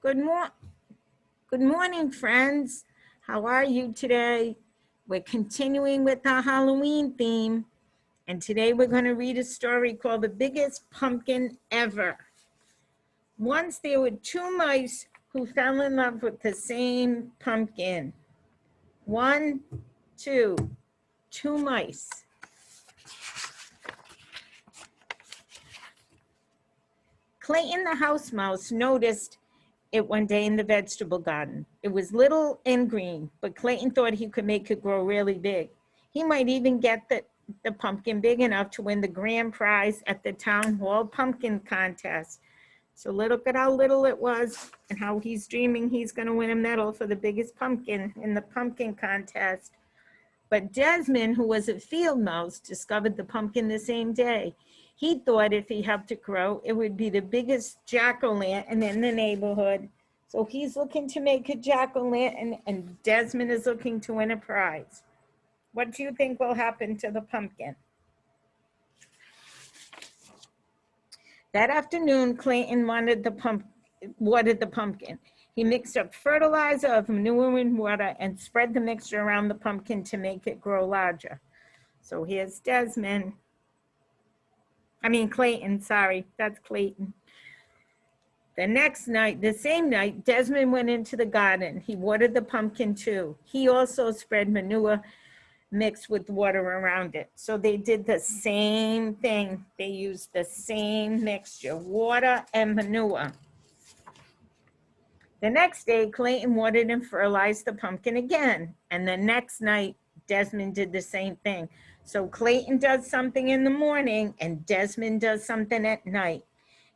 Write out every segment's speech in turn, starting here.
Good Good morning, friends. How are you today? We're continuing with our Halloween theme, and today we're going to read a story called The Biggest Pumpkin Ever. Once there were two mice who fell in love with the same pumpkin. One, two mice. Clayton the house mouse noticed it one day in the vegetable garden. It was little and green, but Clayton thought he could make it grow really big. He might even get the pumpkin big enough to win the grand prize at the town hall pumpkin contest. So look at how little it was and how he's dreaming he's going to win a medal for the biggest pumpkin in the pumpkin contest. But Desmond, who was a field mouse, discovered the pumpkin the same day. He thought if he helped it grow, it would be the biggest jack-o'-lantern in the neighborhood. So he's looking to make a jack-o'-lantern, and Desmond is looking to win a prize. What do you think will happen to the pumpkin? That afternoon, Clayton watered the pumpkin. He mixed up fertilizer of manure and water and spread the mixture around the pumpkin to make it grow larger. So here's Clayton, sorry, that's Clayton. The same night, Desmond went into the garden. He watered the pumpkin too. He also spread manure mixed with water around it. So they did the same thing. They used the same mixture, water and manure. The next day, Clayton watered and fertilized the pumpkin again. And the next night, Desmond did the same thing. So Clayton does something in the morning and Desmond does something at night.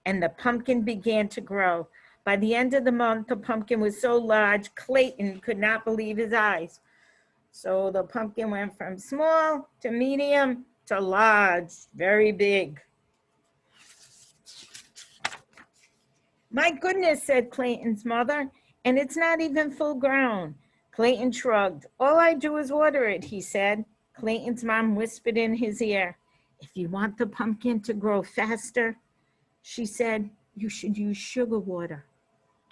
And the pumpkin began to grow. By the end of the month, the pumpkin was so large, Clayton could not believe his eyes. So the pumpkin went from small to medium to large, very big. My goodness, said Clayton's mother, and it's not even full grown. Clayton shrugged. All I do is water it, he said. Clayton's mom whispered in his ear, if you want the pumpkin to grow faster, she said, you should use sugar water.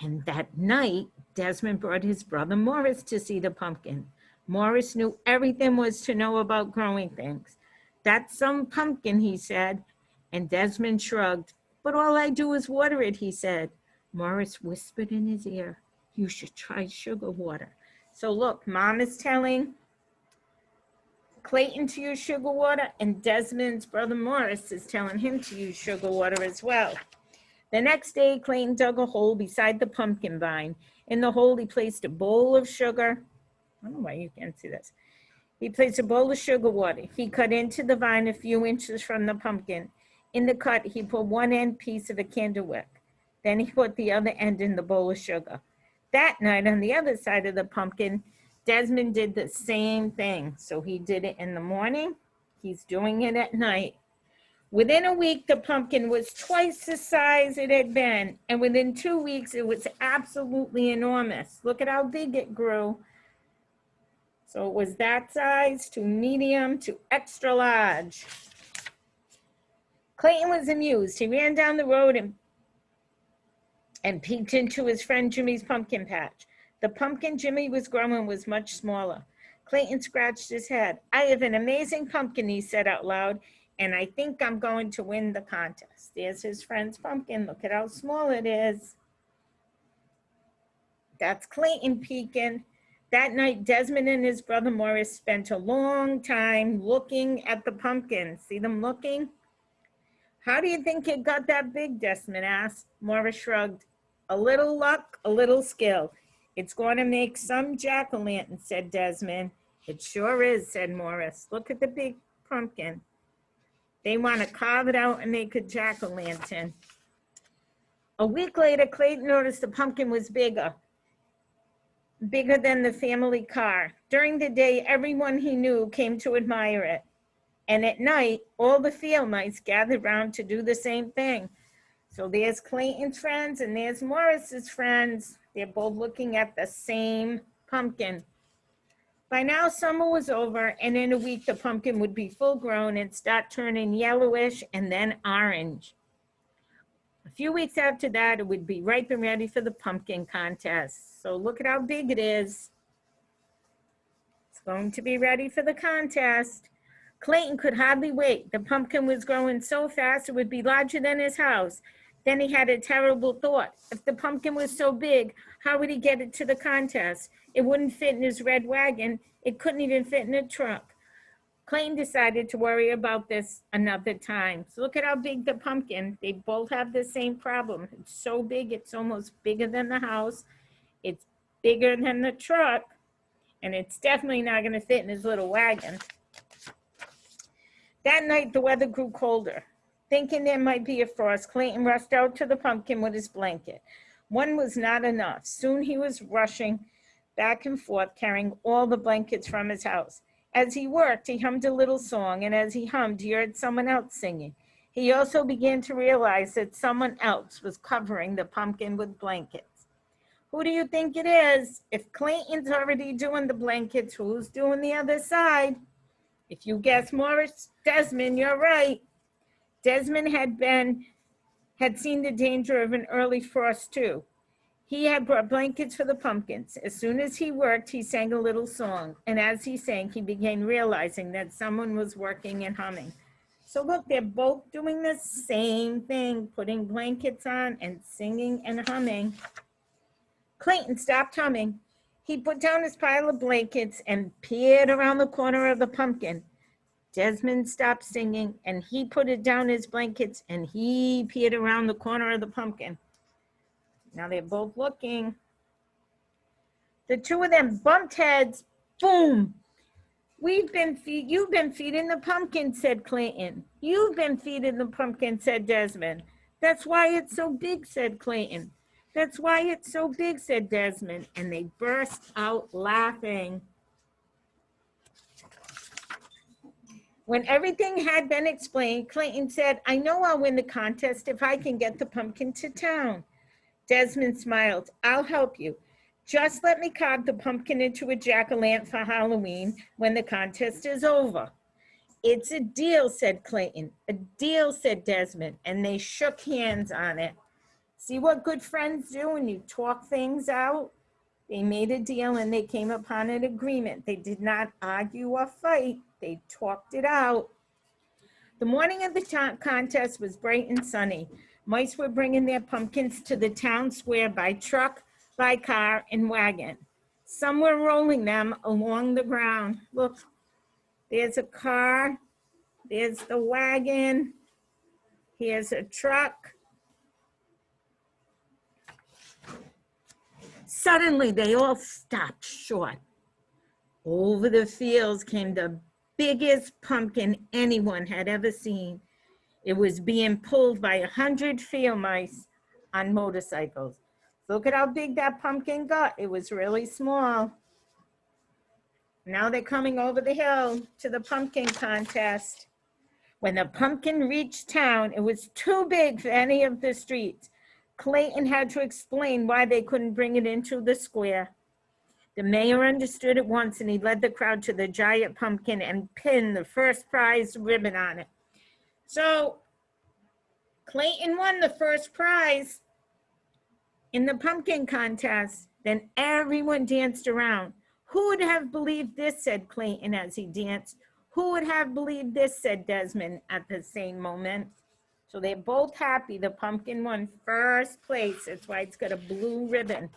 And that night, Desmond brought his brother Morris to see the pumpkin. Morris knew everything was to know about growing things. That's some pumpkin, he said. And Desmond shrugged. But all I do is water it, he said. Morris whispered in his ear, you should try sugar water. So look, Mom is telling Clayton to use sugar water, and Desmond's brother Morris is telling him to use sugar water as well. The next day, Clayton dug a hole beside the pumpkin vine. In the hole, he placed a bowl of sugar. I don't know why you can't see this. He placed a bowl of sugar water. He cut into the vine a few inches from the pumpkin. In the cut, he put one end piece of a candle wick. Then he put the other end in the bowl of sugar. That night, on the other side of the pumpkin, Desmond did the same thing. So he did it in the morning. He's doing it at night. Within a week, the pumpkin was twice the size it had been. And within 2 weeks, it was absolutely enormous. Look at how big it grew. So it was that size to medium to extra large. Clayton was amused. He ran down the road and peeked into his friend Jimmy's pumpkin patch. The pumpkin Jimmy was growing was much smaller. Clayton scratched his head. I have an amazing pumpkin, he said out loud, and I think I'm going to win the contest. There's his friend's pumpkin. Look at how small it is. That's Clayton peeking. That night, Desmond and his brother Morris spent a long time looking at the pumpkin. See them looking? How do you think it got that big, Desmond asked. Morris shrugged. A little luck, a little skill. It's going to make some jack-o'-lantern, said Desmond. It sure is, said Morris. Look at the big pumpkin. They want to carve it out and make a jack-o'-lantern. A week later, Clayton noticed the pumpkin was bigger than the family car. During the day, everyone he knew came to admire it. And at night, all the field mice gathered round to do the same thing. So there's Clayton's friends and there's Morris's friends. They're both looking at the same pumpkin. By now, summer was over, and in a week, the pumpkin would be full grown and start turning yellowish and then orange. A few weeks after that, it would be ripe and ready for the pumpkin contest. So look at how big it is. It's going to be ready for the contest. Clayton could hardly wait. The pumpkin was growing so fast it would be larger than his house. Then he had a terrible thought. If the pumpkin was so big, how would he get it to the contest? It wouldn't fit in his red wagon. It couldn't even fit in a truck. Clayton decided to worry about this another time. So look at how big the pumpkin. They both have the same problem. It's so big, it's almost bigger than the house. It's bigger than the truck. And it's definitely not going to fit in his little wagon. That night, the weather grew colder. Thinking there might be a frost, Clayton rushed out to the pumpkin with his blanket. One was not enough. Soon he was rushing back and forth, carrying all the blankets from his house. As he worked, he hummed a little song, and as he hummed, he heard someone else singing. He also began to realize that someone else was covering the pumpkin with blankets. Who do you think it is? If Clayton's already doing the blankets, who's doing the other side? If you guess Morris Desmond, you're right. Desmond had seen the danger of an early frost too. He had brought blankets for the pumpkins. As soon as he worked, he sang a little song. And as he sang, he began realizing that someone was working and humming. So look, they're both doing the same thing, putting blankets on and singing and humming. Clayton stopped humming. He put down his pile of blankets and peered around the corner of the pumpkin. Desmond stopped singing and he put it down his blankets and he peered around the corner of the pumpkin. Now they're both looking. The two of them bumped heads. Boom! You've been feeding the pumpkin, said Clayton. You've been feeding the pumpkin, said Desmond. That's why it's so big, said Clayton. That's why it's so big, said Desmond. And they burst out laughing. When everything had been explained, Clayton said, I know I'll win the contest if I can get the pumpkin to town. Desmond smiled. I'll help you. Just let me carve the pumpkin into a jack-o'-lantern for Halloween when the contest is over. It's a deal, said Clayton. A deal, said Desmond, and they shook hands on it. See what good friends do when you talk things out? They made a deal and they came upon an agreement. They did not argue or fight. They talked it out. The morning of the contest was bright and sunny. Mice were bringing their pumpkins to the town square by truck, by car, and wagon. Some were rolling them along the ground. Look, there's a car, there's the wagon, here's a truck. Suddenly, they all stopped short. Over the fields came the biggest pumpkin anyone had ever seen. It was being pulled by 100 field mice on motorcycles. Look at how big that pumpkin got. It was really small. Now they're coming over the hill to the pumpkin contest. When the pumpkin reached town, it was too big for any of the streets. Clayton had to explain why they couldn't bring it into the square. The mayor understood at once and he led the crowd to the giant pumpkin and pinned the first prize ribbon on it. So Clayton won the first prize in the pumpkin contest. Then everyone danced around. Who would have believed this, said Clayton as he danced. Who would have believed this, said Desmond at the same moment. So they're both happy. The pumpkin won first place. That's why it's got a blue ribbon.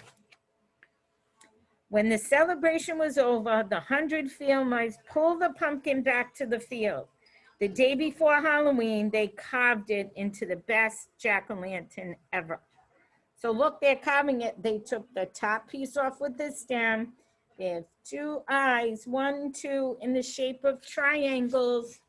When the celebration was over, the 100 field mice pulled the pumpkin back to the field. The day before Halloween, they carved it into the best jack-o'-lantern ever. So look, they're carving it. They took the top piece off with the stem. They have two eyes, 1, 2, in the shape of triangles.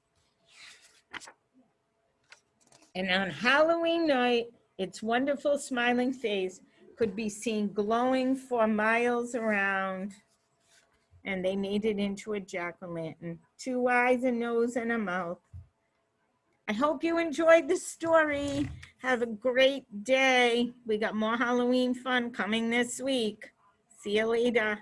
And on Halloween night, its wonderful smiling face could be seen glowing for miles around. And they made it into a jack-o'-lantern. 2 eyes, a nose, and a mouth. I hope you enjoyed the story. Have a great day. We got more Halloween fun coming this week. See you later.